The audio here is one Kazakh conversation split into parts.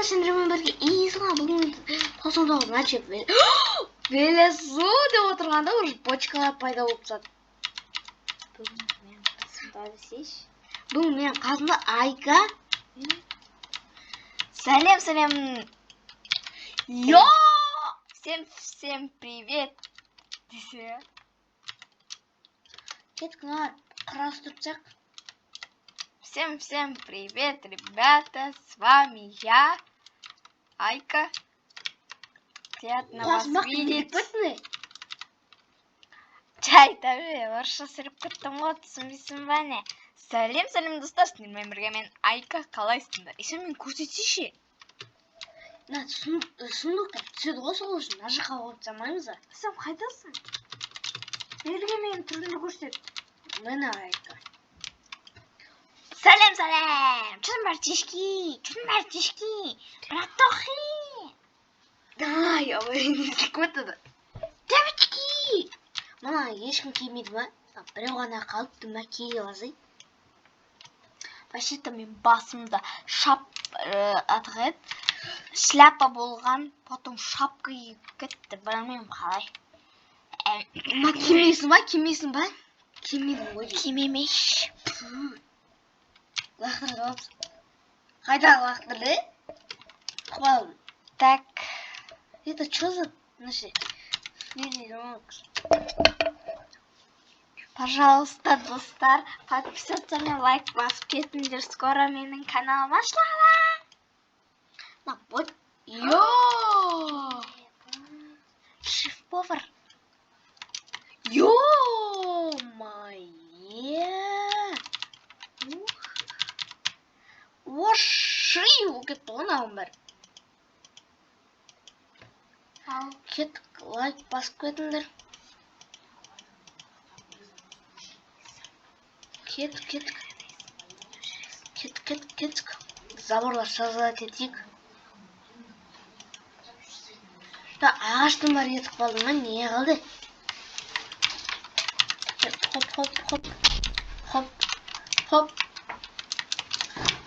сендермен бірге иісіңа бүгін тосудағы наче велесу деп отырғанда уже почкалар пайда болып жатыр. Бүгін мен қасымда Айка. Салем. Йо! Всем привет. Десе. Кеткілер, құрастырсақ. Всем привет, ребята. С вами я, Айка. Приятно вас видеть. Чай, таби, орысша сөйлеп кеттім ғой, түсінбейсің бе не? Салем достар, сіздермен бірге мен Айка, қалайсыңдар? Ешен мен көрсетейші. Сұндыққа түседі ғой, сол үшін мына жаққа қойып тастамаймыз ба? Сен қайдасың? Берге мен түріңді көрсет. Мені Айка. Салем. Чын бартишки. Братохи. Ай, абайын естілік өттіді. Девочки. Мана ешкім кимейді ма? Біреу ғана қалыпты ма кие аласай. Вообще-то мен басымда шляпа болған, потом шапка киіп кетті. Білмеймін қалай. Ма кимейсің ба? Кимейдің ғой. Кимемеш. Лақтырды алыпсың. Қайдағы лақтырды? Қуалым. Так. Это что за... Пожалуйста, достар, подписаться на лайк басып кетіңдер. Скоро менің каналым ашылады. На, вот. Йо! Шеф-повар. Ё-мае! Оши! Кетті ғой нағым бәрі. Кеттік, лайк басып кетіңдер. Кеттік. Заборлар создать етейік. Ағаштың бар етіп қалдың ма? Не қалды? Хоп.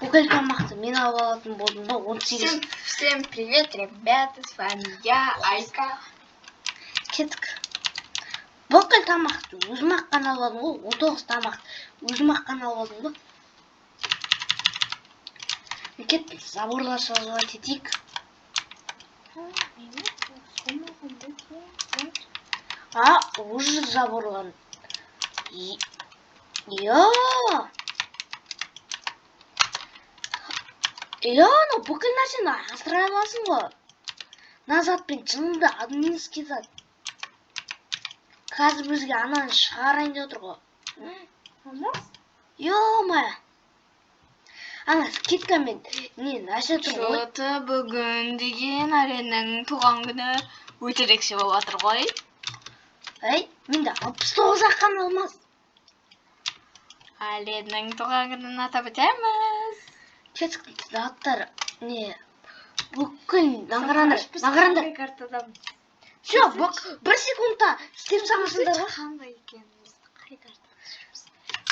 Бүкіл тамақты мен алып алатын болдым ба? 18. Всем привет, ребята, с вами я, Айка. Кеттік. Бүкіл тамақты өзім аққан алып алдым ғой. 19 тамақты өзім аққан алып алдым ғой. Кеттік, заборлар создать етейік. Уже заборлан. Ну бүкіл нәрсені асыра аласың ғой. Назатпен жынды админский зат. Қазір бізге ананы шығарайын деп отыр ғой. Ё-мая. Ана скидкамен не нәрсе тұр ғой. Что-то бүгін деген Аленнің туған күні өте ерекше болып жатыр ғой. Менде 69 аққан алмас. Аленнің туған күнін атап өтеміз. Кетік заттар не бүкіл нағарандар. Все, бір секундта істеп саңасыңдар ғой. Қандай екеніміз, қай картада жүрміз?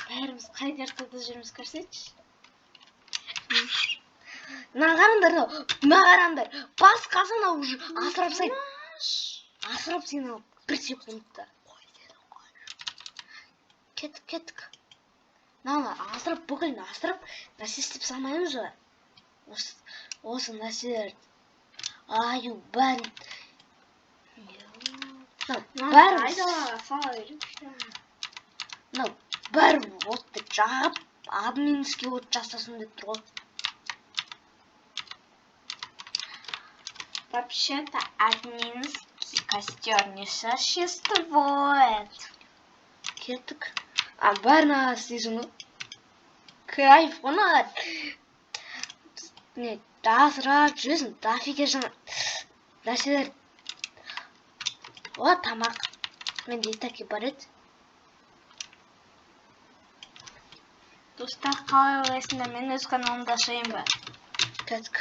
Бәріміз қай картада жүрміз көрсетші. Нағарандар басқасына уже асырап сен алып бір секундта. Кеттік. Нана асырап, бүкілін асырап, нәрсе істеп салмаймыз ба? Осы нәрселер. Аю, бәрін. Бәрі отты жағып, админский от жасасын деп тұр ғой. Вообще-то админский костер не существует. Кеттік. Бәрін істейсің ғой. Кайф, оны асырап жүресің, дафиге жаңа нәрселер. Тамақ. Менде итаки бар еді. Достар, қалай ойлайсыңдар, мен өз каналымда ашайын ба? Кеттік.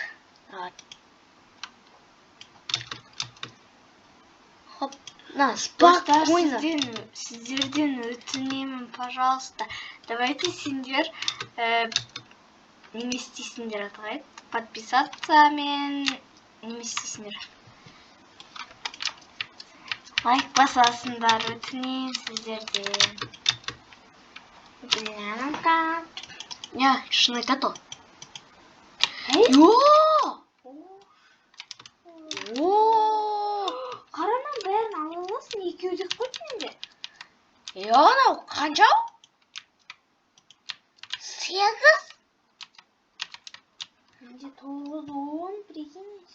Хоп. Спокойно. Сіздерден өтінемін, пожалуйста. Давайте сендер неме істейсіңдер атағай? Подписаться мен неме істейсіңдер? Лайк басасыңдар, өтінем сіздерден. Я, шын айтады ол. Қаранан бәрін ала аласың, екеу деп қойды менде. Анау қанша? 8? Менде 9-10, прикинь.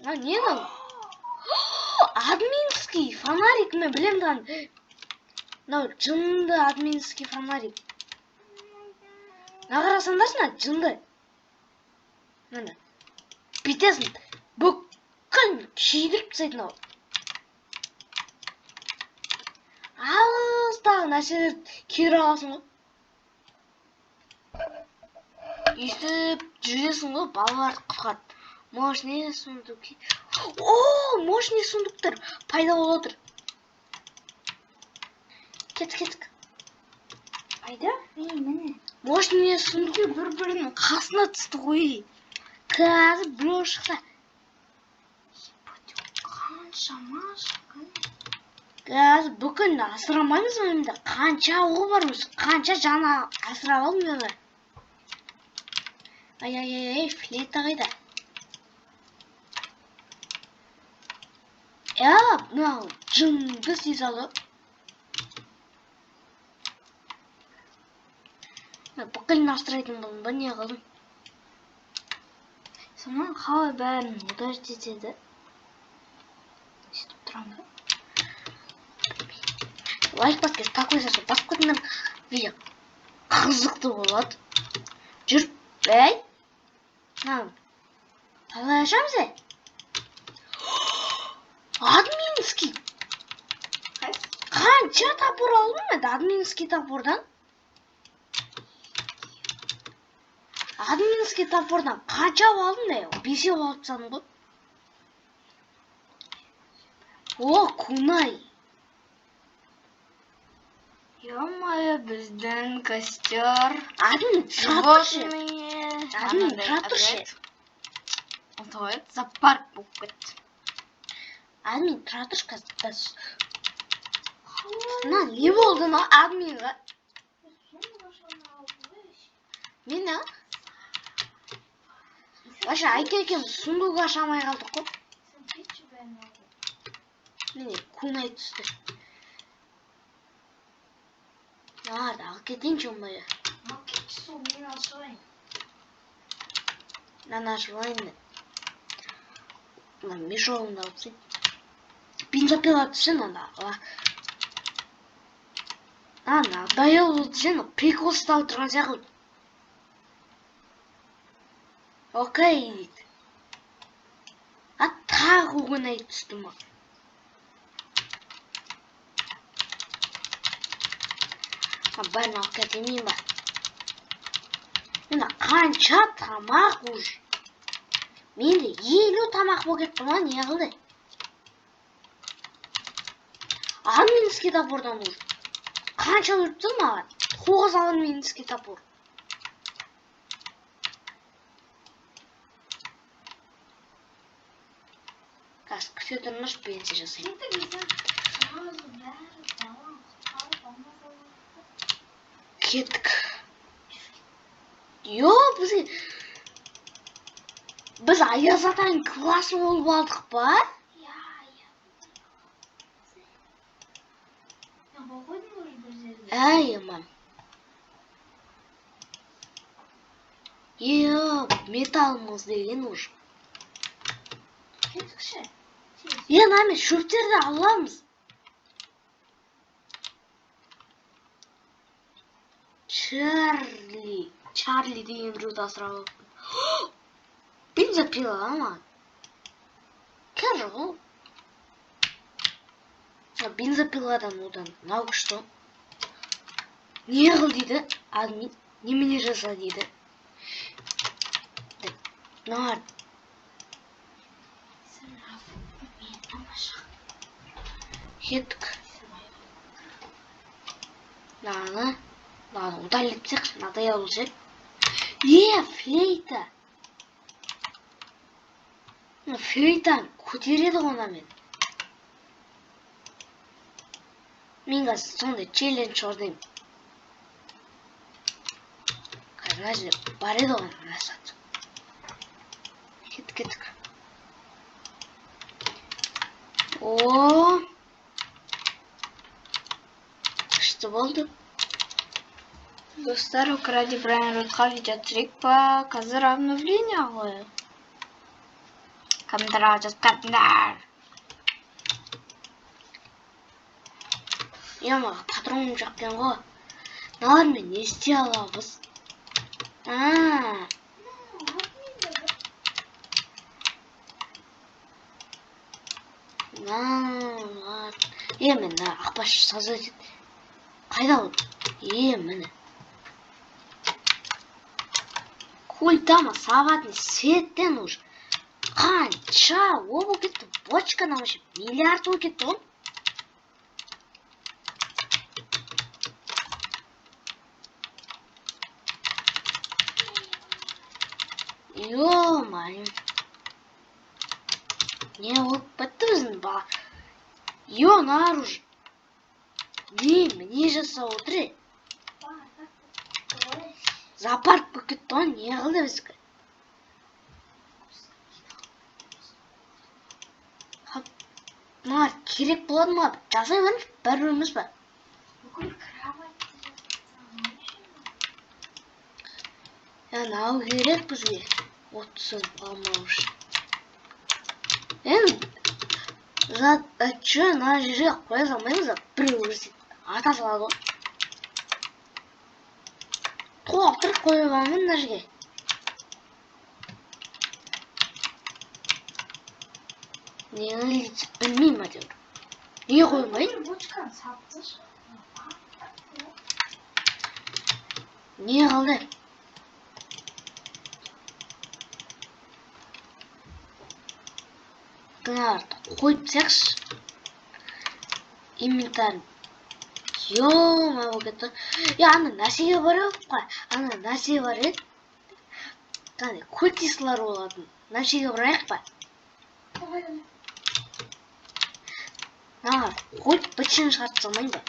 Не мынау? Админский фонарик мен білемін. Мынау жынды админский фонарик. Қарасаңдарсың, жынды. Міне. Бүйтесің. Бүкіл шүйдіріп тастайды мынау. Алыстағы нәрселерді кері аласың ғой. Өйстіп жүресің ғой, балаларды құтқарады. Мощный сундук. Мощный сундуктар пайда болып отыр. Кеттік. Пайда? Міне. Мощный сундук бір-бірінің қасына түсті ғой. Қазір біреу шықса. Қаншама шыққан. Қазір бүкіл асырамаймыз өмді. Қанша оғы бар өз, қанша жаны асырап алмайды. Ай, флейта қайда? Мынау жынды сезалы. Бүкіл настройтын болдым ба, не қылдым? Сонан қалай бәрін ударить етеді? Сөйтіп тұрам ба? Лайк басып, такой сәсі басып көтіндім. Видео қызықты болады. Жүр, бәй. Қалай ашамыз әй? Админский. Қанша тапор алдым әді админский тапордан? Админский тапордан қанша алдым әй? 5 алып саным ғой. Кунай. Ё-моё, біздің костер. Админ тұратыршы. Отойд, зоопарк болып кетті. Админ тұратыршы қазір. Не болды на админға? Мен а? Баша, Айка екеуміз сундук ашамай қалдық қой. Міне, кунай түсті. Дағы кетейінші оңбайы. Кетші сол, мен ашылайын. Мен ашылайын. Мешолыңды алып сен. Бензопила түсін анда. Дайыл түсін, прикол стал тұрған сияқты. Окей, дейді. Тағы кунай түсті ма? Бәрін алып кетемейін ба? Мені қанша тамақ ұж? Менде 50 тамақ болып кетті ма, не қылды? Админский тапордан ұж. Қанша өртті маған? 9 админский тапор. Қазір күте тұрмыш бенсе жасайым. Кеттік. Біз Аяз атаның классы болып алдық ба? Мам. Металымыз деген ұж. Кетікші. Нәме шөптерді аламыз. Чарли деген біреуді асырап алыппын. Бензопила ама. Кәрі ғой. Бензопиладан одан мынау күшті. Не қыл дейді? Админ немене жаса дейді. Нар. Кеттік. Ладно, удалить всех, надоел уже. флейта. Флейтаны көтереді ғой ана мен. Мен қазір сондай челлендж ордаймын. Мына жерде бар еді ғой ана сат. Кеттік. О, күшті болды. Достар, укради Брайан Рудқа видео түсірейік па? Қазір обновление ғой. Комментария жазыңдар. Маған патроным жоқ екен ғой. Мыналармен не істей аламыз? Мені ақбаш создатель. Қайда ол? Мені. Культама сағатын светтен уже. Қанша? О, бұл кетті. Бочка намышы. Миллиард ол кетті ол. Ё-моё. Не болып бітті біздің бала. Наружу. Не жасап отыр? Зоопарк болып кетті ғой, не қылды бізге? Керек болады ма? Жасай беріңіз, бәріміз ба? Нау керек бізге. Отсын алмау үшін. Че, на жерге қоя салмаймыз да, бір өрсет. Ата салады ғой. Толықтырып қойып алмын мына жерге. Не қылды, білмеймін әйтеуір. Не қоймайды? Не қылды? Қойып тастайықшы. Инвентарь. Ё-моё, болып кетті. Ана нәрсеге барайық қой. Ана нәрсе бар еді. Қандай культистлар болатын. Нәрсеге барайық па? Қойып бітшін шығарып салмайын ба?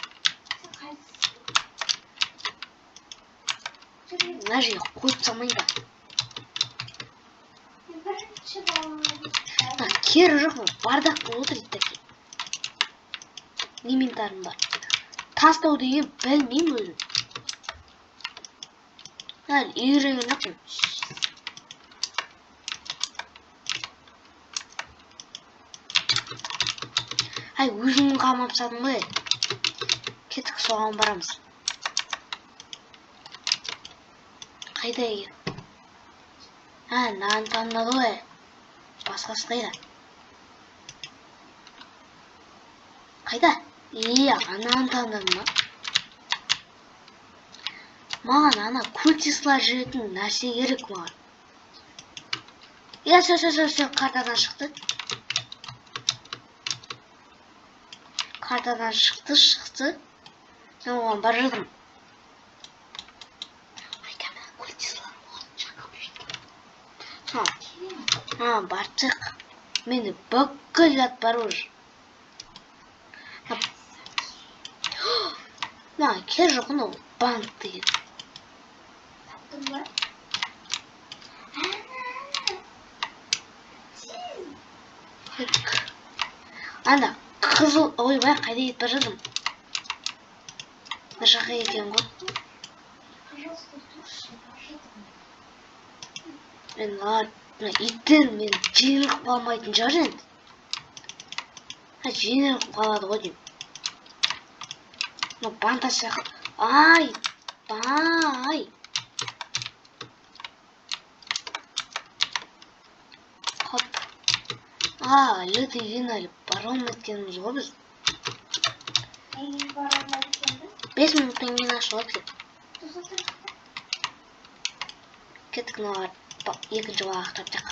Мына жерге қойып салмайын ба? Кері жоқ, бардақ болып отыр еді. Инвентарым бар. Тастау деген білмеймін өзім. Әлі үйренген жоқпын. Өзімнің қамапсадым ғой. Кеттік, соған барамыз. Қайда екен? Нан таңдады ғой. Басқасы қайда? Қайда? Ананы таңдадым ма? Маған ана культистлар жүретін нәрсе керек маған. Все, картадан шықты. Картадан шықты. Мен оған бар жадым. Қайда культистлар болған бартық. Мені бүкіл жат бар уже. Кер жоқ ол банк деген. Ана қызыл, ойбай, қайда кетіп бара жатырмын? Мына жаққа екен ғой. Иттер мен жеңіліп қалмайтын шығар енді. Жеңіліп қалады ғой деймін. Банта сияқты. Бай. Хоп. Әлі деген әлі бара алмайтынымыз ғой біз. 5 минуттан кейін ашылады. Кеттік, екінші уақыт тапсақ.